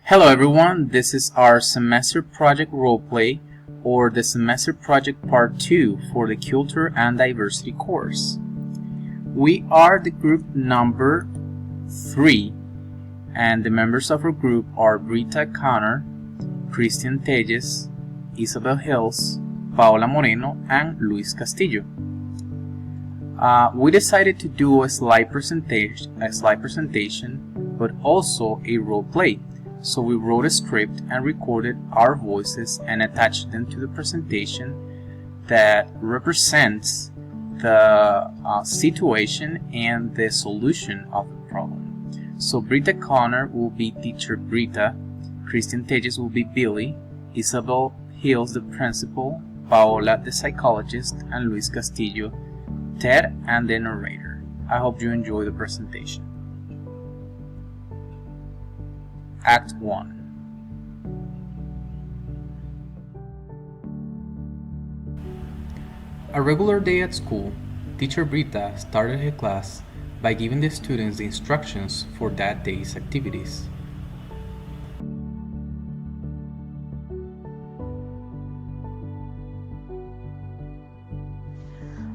Hello everyone, this is our semester project roleplay or the semester project part 2 for the Culture and Diversity course. We are the group number 3 and the members of our group are Brita Connor, Christian Tejes, Isabel Hills, Paola Moreno, and Luis Castillo. We decided to do a slide presentation, but also a roleplay. So we wrote a script and recorded our voices and attached them to the presentation that represents the situation and the solution of the problem. So Brita Connor will be teacher Brita, Christian Tejes will be Billy, Isabel Hills the principal, Paola the psychologist, and Luis Castillo, Ted, and the narrator. I hope you enjoy the presentation. Act 1. A regular day at school, teacher Brita started her class by giving the students the instructions for that day's activities.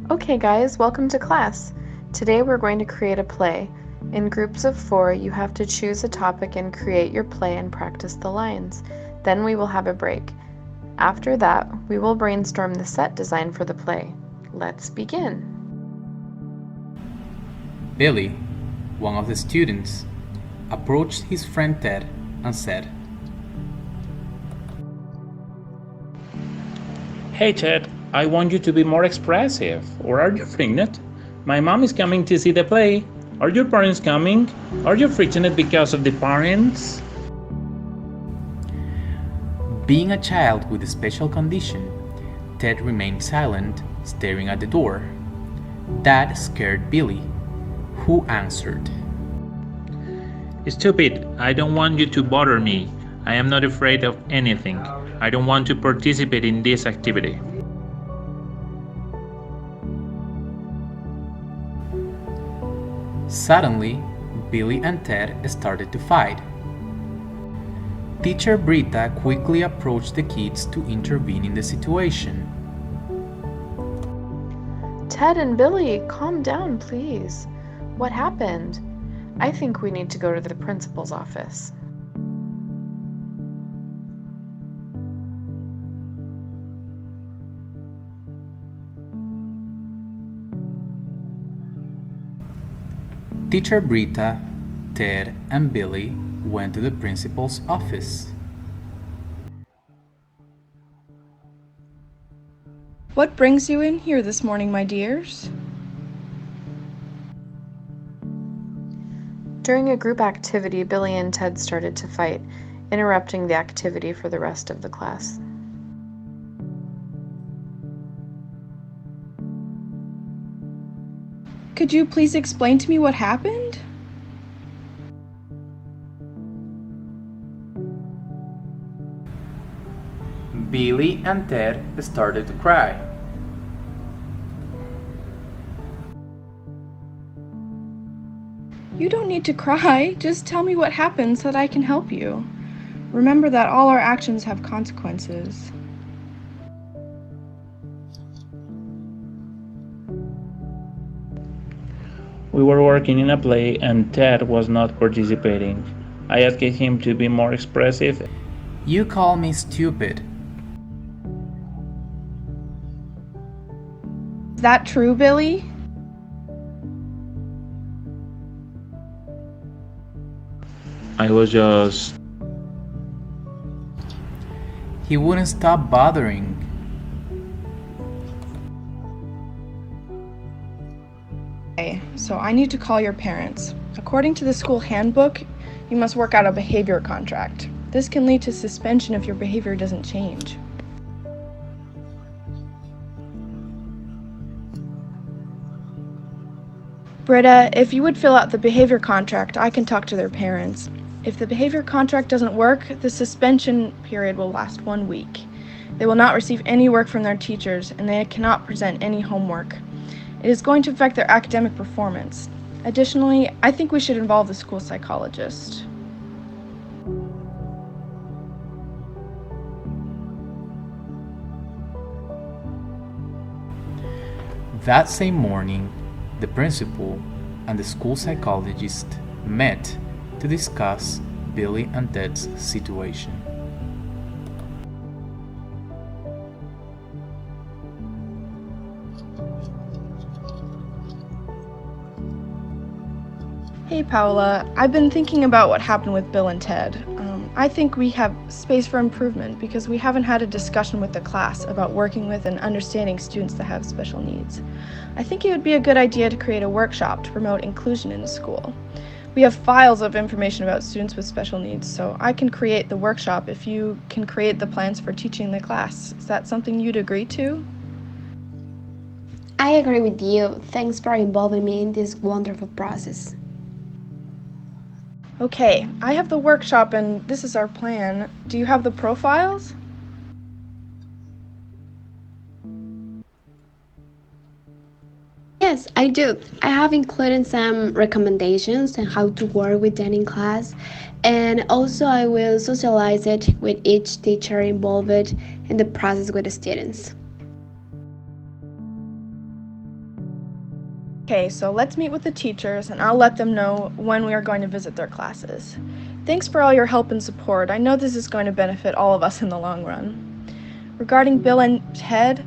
Okay guys, welcome to class. Today we're going to create a play. In groups of 4, you have to choose a topic and create your play and practice the lines. Then we will have a break. After that, we will brainstorm the set design for the play. Let's begin. Billy, one of the students, approached his friend Ted and said, "Hey Ted, I want you to be more expressive, or are you pregnant? My mom is coming to see the play. Are your parents coming? Are you freaking because of the parents?" Being a child with a special condition, Ted remained silent, staring at the door. That scared Billy, who answered, "Stupid, I don't want you to bother me. I am not afraid of anything. I don't want to participate in this activity." Suddenly, Billy and Ted started to fight. Teacher Brita quickly approached the kids to intervene in the situation. Ted and Billy, calm down please. What happened? I think we need to go to the principal's office. Teacher Brita, Ted, and Billy went to the principal's office. What brings you in here this morning, my dears? During a group activity, Billy and Ted started to fight, interrupting the activity for the rest of the class. Could you please explain to me what happened? Billy and Ted started to cry. You don't need to cry. Just tell me what happened so that I can help you. Remember that all our actions have consequences. We were working in a play and Ted was not participating. I asked him to be more expressive. You call me stupid. Is that true, Billy? I was just... He wouldn't stop bothering. Okay, so I need to call your parents. According to the school handbook, you must work out a behavior contract. This can lead to suspension if your behavior doesn't change. Britta, if you would fill out the behavior contract, I can talk to their parents. If the behavior contract doesn't work, the suspension period will last 1 week. They will not receive any work from their teachers, and they cannot present any homework. It is going to affect their academic performance. Additionally, I think we should involve the school psychologist. That same morning, the principal and the school psychologist met to discuss Billy and Ted's situation. Hey Paola, I've been thinking about what happened with Bill and Ted. I think we have space for improvement because we haven't had a discussion with the class about working with and understanding students that have special needs. I think it would be a good idea to create a workshop to promote inclusion in the school. We have files of information about students with special needs, so I can create the workshop if you can create the plans for teaching the class. Is that something you'd agree to? I agree with you. Thanks for involving me in this wonderful process. Okay, I have the workshop and this is our plan. Do you have the profiles? Yes, I do. I have included some recommendations on how to work with them in class, and also I will socialize it with each teacher involved in the process with the students. Okay, so let's meet with the teachers and I'll let them know when we are going to visit their classes. Thanks for all your help and support. I know this is going to benefit all of us in the long run. Regarding Bill and Ted,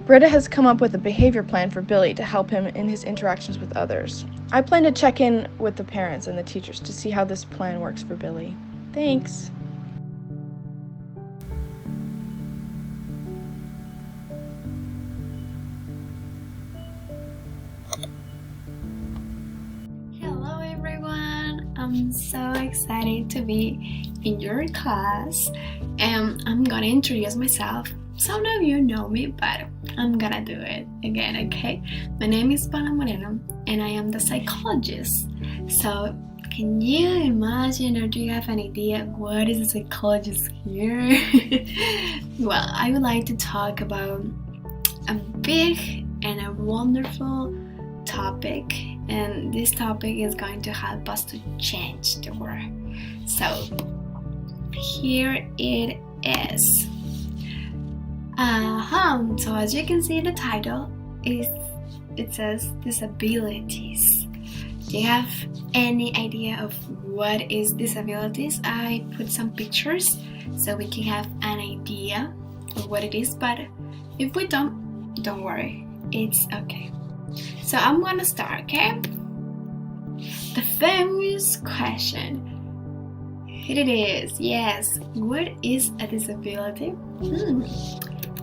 Britta has come up with a behavior plan for Billy to help him in his interactions with others. I plan to check in with the parents and the teachers to see how this plan works for Billy. Thanks. Hello everyone, I'm so excited to be in your class and I'm gonna introduce myself. Some of you know me, but I'm gonna do it again, okay? My name is Pana Moreno and I am the psychologist. So can you imagine or do you have an idea what is a psychologist here? Well, I would like to talk about a big and a wonderful topic, and this topic is going to help us to change the world. So here it is. So as you can see in the title, it says disabilities. Do you have any idea of what is disabilities? I put some pictures so we can have an idea of what it is, but if we don't worry, it's okay. So I'm gonna start, okay? The famous question. Here it is, yes. What is a disability?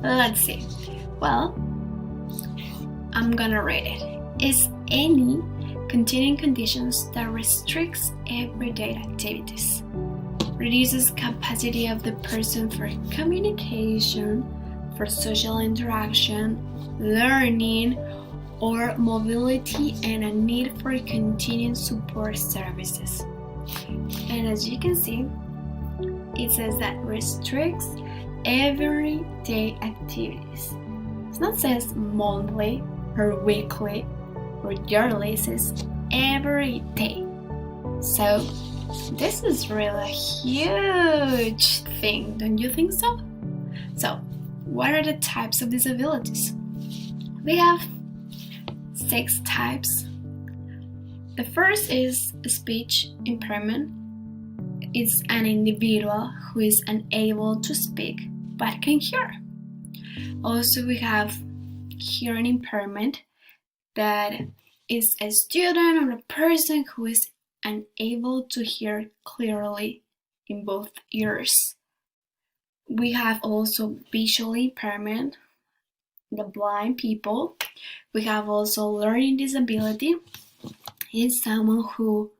Let's see. Well, I'm gonna read it. Is any continuing conditions that restricts everyday activities, reduces capacity of the person for communication, for social interaction, learning, or mobility, and a need for continuing support services. And as you can see, it says that restricts everyday activities. It's not says monthly or weekly or yearly, it says every day. So this is really a huge thing, don't you think so? So what are the types of disabilities? We have 6 types. The first is speech impairment. It's an individual who is unable to speak but can hear. Also, we have hearing impairment, that is a student or a person who is unable to hear clearly in both ears. We have also visual impairment, the blind people. We have also learning disability. Is someone who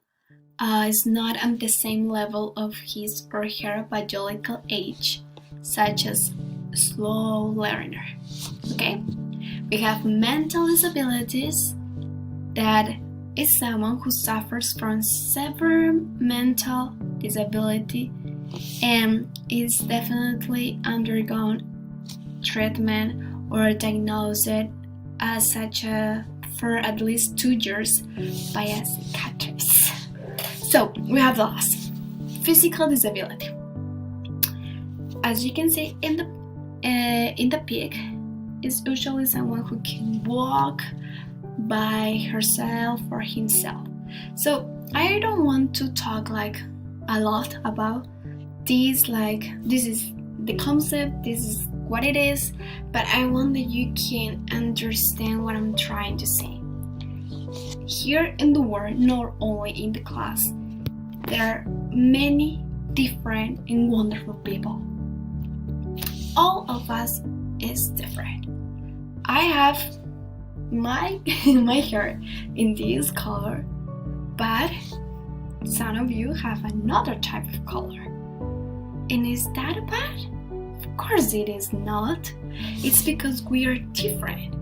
is not on the same level of his or her biological age, such as slow learner. Okay? We have mental disabilities, that is someone who suffers from severe mental disability and is definitely undergone treatment or diagnosed as such for at least 2 years by a psychiatrist. So we have the last, physical disability. As you can see in the pic, is usually someone who can walk by herself or himself. So I don't want to talk like a lot about this, like this is the concept, this is what it is, but I want that you can understand what I'm trying to say. Here in the world, not only in the class, there are many different and wonderful people. All of us is different. I have my hair in this color, but some of you have another type of color. And is that bad? Of course it is not. It's because we are different.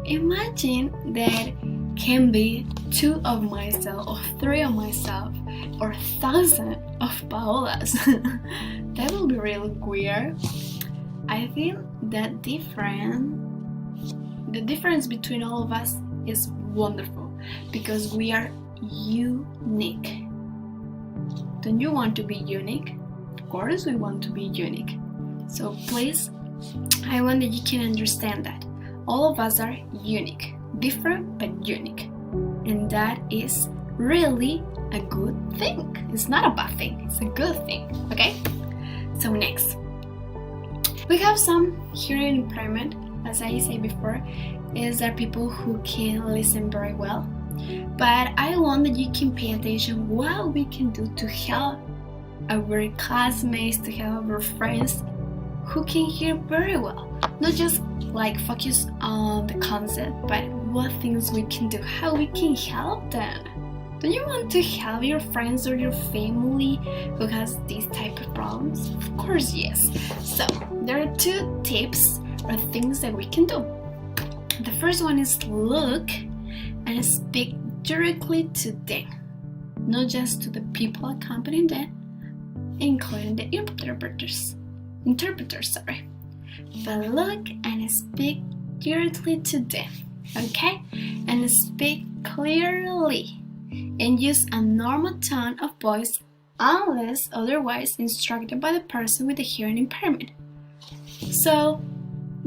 Imagine that can be 2 of myself or 3 of myself or 1,000 of Paolas. That will be really weird. I feel that the difference between all of us is wonderful because we are unique. Don't you want to be unique? Of course we want to be unique. So please, I want that you can understand that. All of us are unique. Different but unique. And that is really a good thing. It's not a bad thing, it's a good thing. Okay? So next. We have some hearing impairment, as I said before, is that people who can listen very well. But I want that you can pay attention what we can do to help our classmates, to help our friends who can hear very well. Not just like focus on the concept, but what things we can do, how we can help them. Don't you want to help your friends or your family who has these type of problems? Of course, yes. So there are 2 tips or things that we can do. The first one is look and speak directly to them, not just to the people accompanying them, including the interpreters. But look and speak directly to them, okay? And speak clearly and use a normal tone of voice unless otherwise instructed by the person with the hearing impairment. So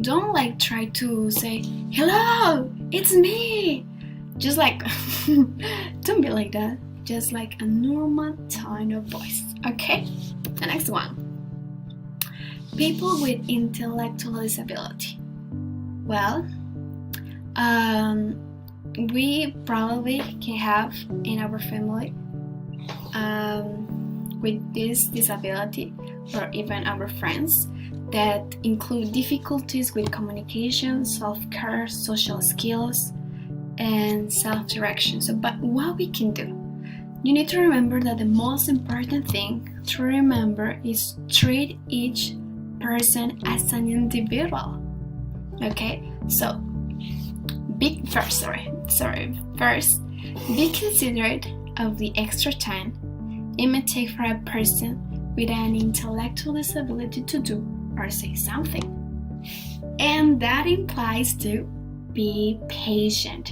don't like try to say, hello, it's me. Just like, don't be like that. Just like a normal tone of voice, okay? The next one. People with intellectual disability. Well, we probably can have in our family with this disability, or even our friends, that include difficulties with communication, self-care, social skills, and self-direction. So, but what we can do? You need to remember that the most important thing to remember is treat each person as an individual. Okay, so first, be considerate of the extra time it may take for a person with an intellectual disability to do or say something. And that implies to be patient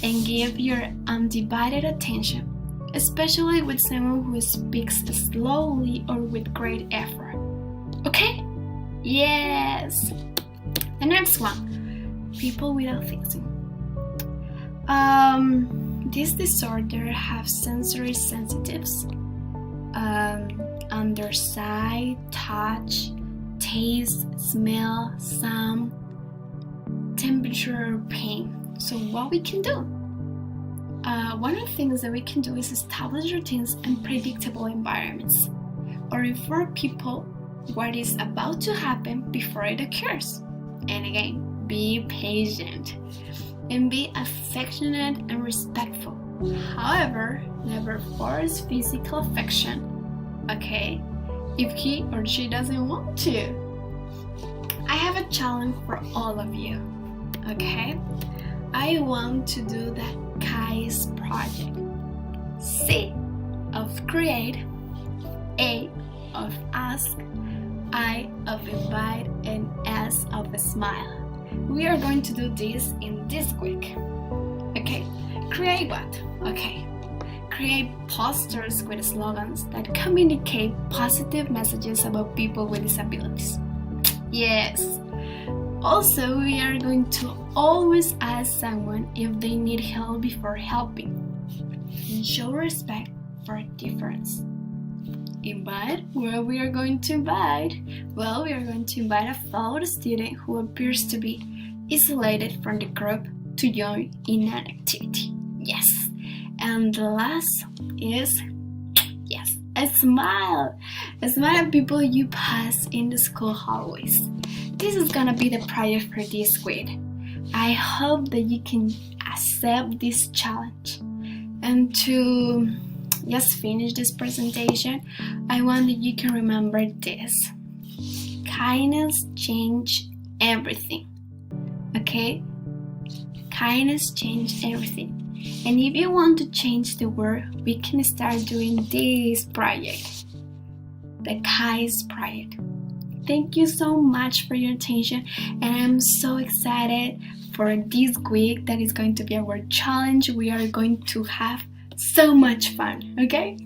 and give your undivided attention, especially with someone who speaks slowly or with great effort. Okay? Yes! The next one, people with autism. This disorder have sensory sensitives under sight, touch, taste, smell, sound, temperature, or pain. So what we can do? One of the things that we can do is establish routines and predictable environments, or inform people what is about to happen before it occurs. And again, be patient and be affectionate and respectful. However, never force physical affection, okay, if he or she doesn't want to. I have a challenge for all of you, okay? I want to do the KAIS project. C of create, A of ask, I of invite, and S of smile. We are going to do this in this week. Okay, create what? Okay, create posters with slogans that communicate positive messages about people with disabilities. Yes, Also, we are going to always ask someone if they need help before helping, and show respect for a difference. Invite? Well, we are going to invite. Well, we are going to invite a fellow student who appears to be isolated from the group to join in an activity. Yes. And the last is, yes, a smile. A smile at people you pass in the school hallways. This is gonna be the project for this week. I hope that you can accept this challenge. And to just finish this presentation, I want that you can remember this. Kindness changes everything. Okay? Kindness changes everything. And if you want to change the world, we can start doing this project, the KAIS project. Thank you so much for your attention, and I'm so excited for this week that is going to be our challenge. We are going to have so much fun, okay?